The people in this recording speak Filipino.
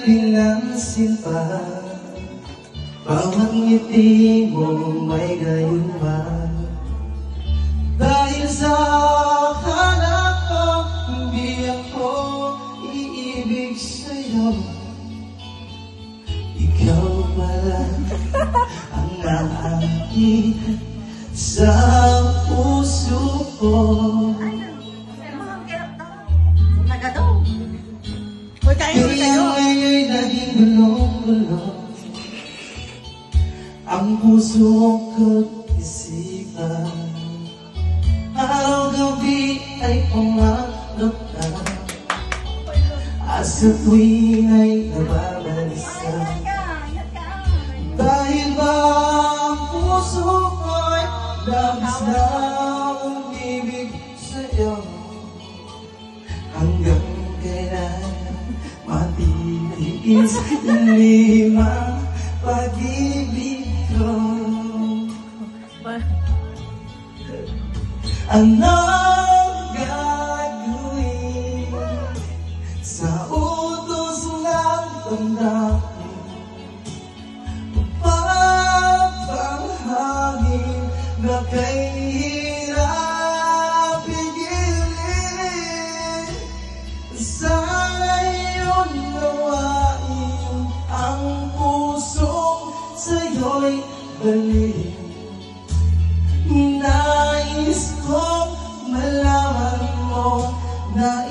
pinansin pa. Bawat ngiti mo may gayuma. Dahil sa hanap ko, hindi ako iibig sa'yo. Ikaw pala ang nakakita sa puso ko. Kaya ngayon'y naging gulong-gulong ang puso ko't isipan. Araw-gabi ay pumaklop ka, at sa tuwin ay nababalisa. Dahil ba ang puso ko'y labis na umibig sa'yo. Hanggang kailan matitiis ang limang pag-ibig ko. Anong gagawin sa utos ng damdamin? Papanghangin na kay hirap pigilin. Sana iyong gawain ang pusong sa'yo'y balik. Nais kong malaman mo na